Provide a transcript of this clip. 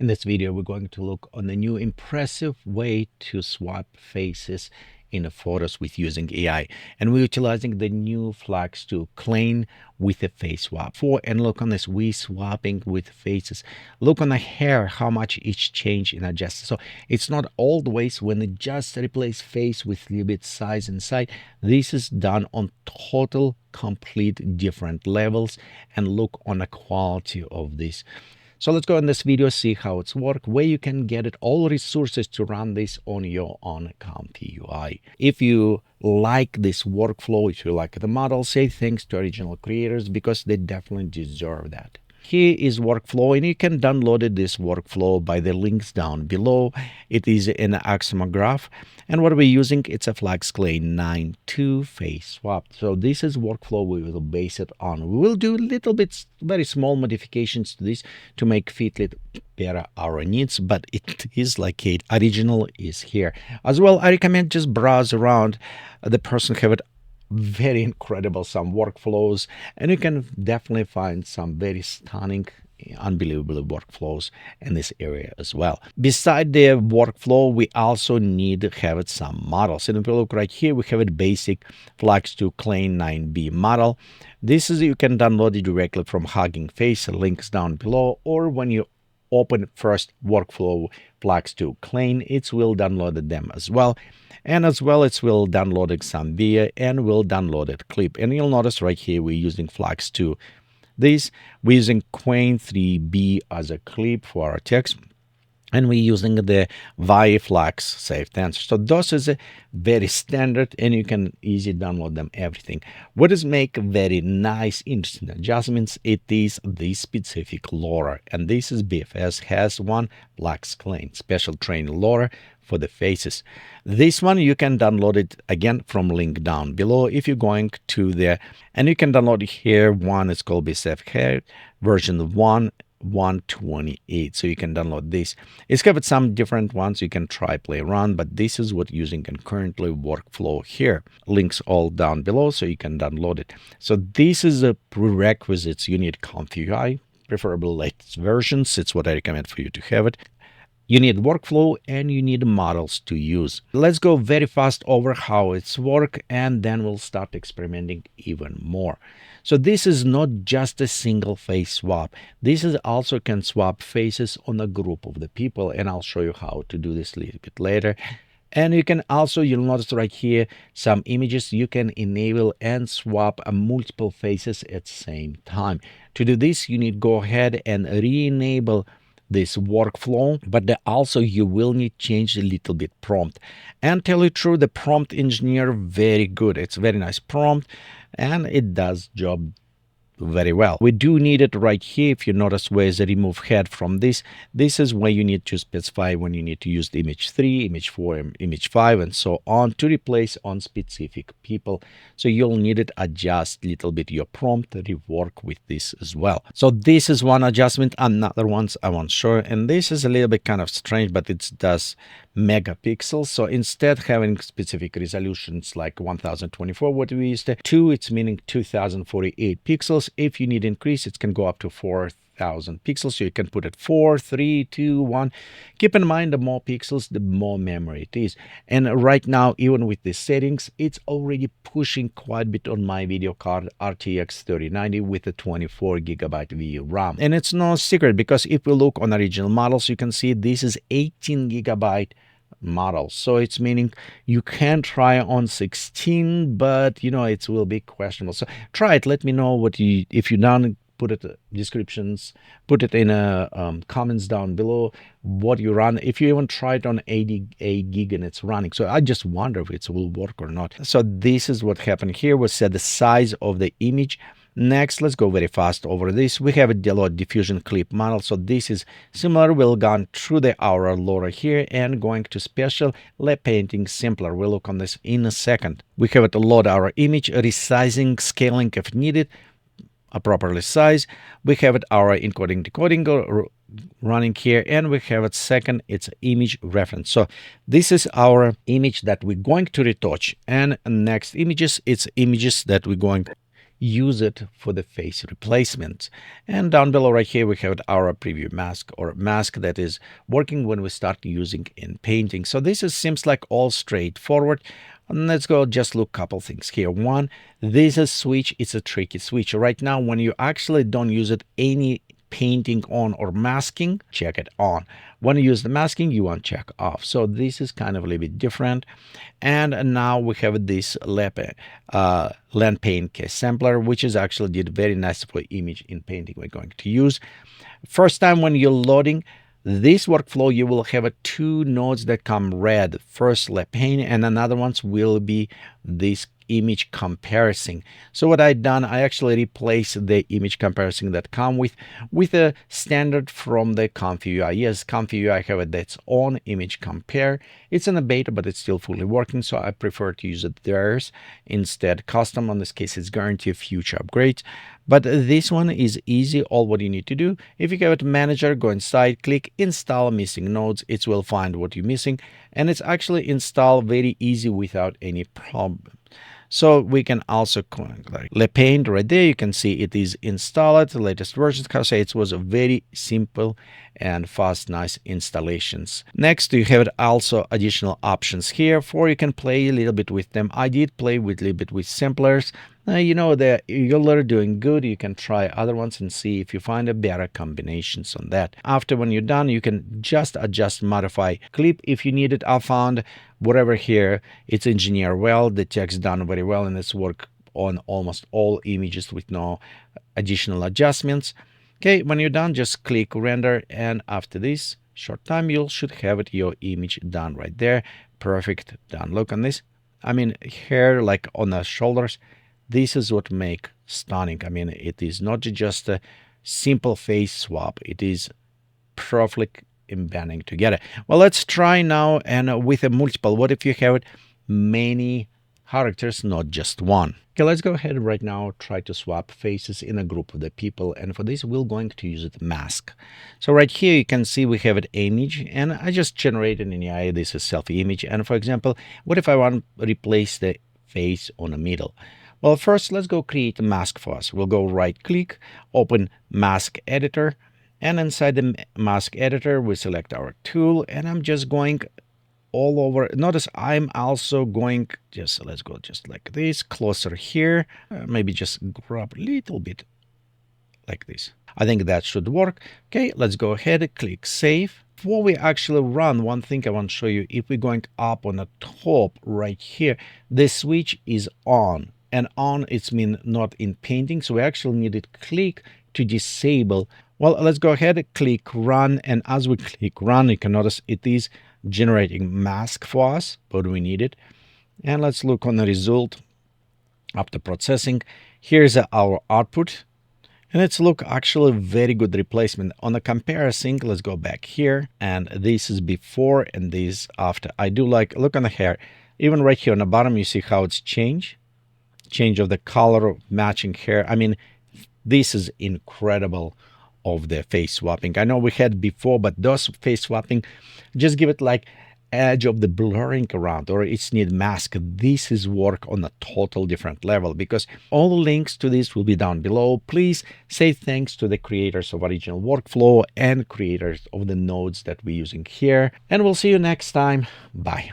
In this video, we're going to look on the new impressive way to swap faces in photos with using AI. And we're utilizing the new Flux.2 Klein with a face swap. And look on this, we swapping with faces. Look on the hair, how much each change in adjust. So it's not always when it just replace face with a little bit size inside. This is done on total complete different levels, and look on the quality of this. So let's go in this video, see how it's work, where you can get it, all resources to run this on your own ComfyUI. If you like this workflow, if you like the model, say thanks to original creators because they definitely deserve that. Here is workflow, and you can download this workflow by the links down below. It is an Aximog graph, and what we're using, it's a Flux Clay 9.2 face swap. So this is workflow we will base it on. We will do a little bit, very small modifications to this to make fit it better our needs, but it is like it original is here. As well, I recommend just browse around. The person have it very incredible, some workflows, and you can definitely find some very stunning, unbelievable workflows in this area as well. Beside the workflow, we also need to have some models. And if you look right here, we have a basic Flux.2 Klein 9B model. This is, you can download it directly from Hugging Face, links down below, or when you open first workflow Flux.2 Klein, it will download them as well. And as well, it will download some via and will download it clip. And you'll notice right here, we're using Flux.2. We're using Qwen 3B as a clip for our text. And we're using the Flux Safe Tensor. So those is a very standard, and you can easily download them, everything. What does make very nice, interesting adjustments? It is this specific LoRA. And this is BFS has one Flux Clay, special trained LoRA for the faces. This one, you can download it again from link down below if you're going to there. And you can download it here. One is called BFS version 1.128, so you can download this. It's got some different ones you can try play around, but this is what using and currently workflow here. Links all down below so you can download it. So this is a prerequisites. You need ComfyUI, preferably latest versions. It's what I recommend for you to have it. You need workflow and you need models to use. Let's go very fast over how it's work, and then we'll start experimenting even more. So this is not just a single face swap. This is also can swap faces on a group of the people, and I'll show you how to do this a little bit later. And you can also, you'll notice right here, some images you can enable and swap multiple faces at the same time. To do this, you need to go ahead and re-enable this workflow, but also you will need to change a little bit prompt. And tell you true, the prompt engineer very good. It's very nice prompt, and it does job very well. We do need it right here. If you notice where the remove head from this is where you need to specify when you need to use the image 3, image 4, and image 5, and so on to replace on specific people. So you'll need it adjust a little bit your prompt, rework with this as well. So this is one adjustment. Another ones I won't show, and this is a little bit kind of strange, but it does megapixels. So instead having specific resolutions like 1024, what we used to 2, it's meaning 2048 pixels. If you need increase, it can go up to 4000 pixels. So you can put it 4, 3, 2, 1. Keep in mind, the more pixels, the more memory it is. And right now, even with the settings, it's already pushing quite a bit on my video card RTX 3090 with a 24 gigabyte VRAM. And it's no secret, because if we look on original models, you can see this is 18 gigabyte model. So it's meaning you can try on 16, but it will be questionable. So try it. Let me know what if you done. Put it descriptions, put it in comments down below what you run. If you even try it on 88 gig and it's running, so I just wonder if it will work or not. So this is what happened here. We set the size of the image. Next, let's go very fast over this. We have a download diffusion clip model. So this is similar. We'll go through our LoRA here and going to special LePainting simpler. We'll look on this in a second. We have to load our image, resizing, scaling if needed, properly size. We have it our encoding decoding running here, and we have it second, it's image reference. So this is our image that we're going to retouch, and next images, it's images that we're going use it for the face replacements. And down below right here, we have our preview mask, or mask that is working when we start using Inpainting. So this seems like all straightforward. And let's go just look a couple things here. One, this is switch. It's a tricky switch. Right now, when you actually don't use it, any painting on or masking, check it on. When you use the masking, you want check off. So this is kind of a little bit different. And now we have this LePaint case sampler, which is actually did very nice for image Inpainting we're going to use. First time when you're loading this workflow, you will have two nodes that come red. First LePaint, and another ones will be this image comparison. So what I done, I actually replaced the image comparison that come with a standard from the ComfyUI. Yes, ComfyUI have its own image compare. It's in a beta, but it's still fully working, so I prefer to use it theirs instead. Custom, in this case, it's guaranteed future upgrades. But this one is easy. All what you need to do, if you have it manager, go inside, click install missing nodes. It will find what you're missing, and it's actually installed very easy without any problem. So we can also like LePaint right there. You can see it is installed, the latest version. Because it was a very simple and fast, nice installations. Next, you have also additional options here for you can play a little bit with them. I did play with a little bit with samplers. You know, you're doing good. You can try other ones and see if you find a better combinations on that. After when you're done, you can just adjust, modify clip if you need it. I found whatever here, it's engineered well, the text done very well, and it's work on almost all images with no additional adjustments. Okay, when you're done, just click render, and after this short time, you should have it, your image done right there. Perfect, done. Look on this. I mean, hair like on the shoulders. This is what make stunning. I mean, it is not just a simple face swap. It is perfect embedding together. Well, let's try now, and with a multiple. What if you have many characters, not just one? Okay, let's go ahead right now, try to swap faces in a group of the people, and for this we're going to use it mask. So right here you can see we have an image, and I just generated an AI. This is selfie image, and for example, what if I want to replace the face on the middle? Well, first let's go create a mask for us. We'll go right click, open mask editor, and inside the mask editor we select our tool, and I'm just going all over. Notice I'm also going let's go just like this, closer here, maybe just grab a little bit like this. I think that should work. Okay, let's go ahead and click save. Before we actually run, one thing I want to show you, if we're going up on the top right here, the switch is on, and on it's mean not in painting, so we actually need to click to disable. Well, let's go ahead and click run, and as we click run, you can notice it is generating mask for us, but we need it. And let's look on the result after processing. Here's our output, and let's look actually very good replacement. On the comparison, let's go back here, and this is before and this after. I do like, look on the hair, even right here on the bottom, you see how it's change of the color of matching hair. I mean, this is incredible of the face swapping. I know we had before, but those face swapping just give it like edge of the blurring around, or it's need mask. This is work on a total different level, because all the links to this will be down below. Please say thanks to the creators of original workflow and creators of the nodes that we're using here, and we'll see you next time. Bye.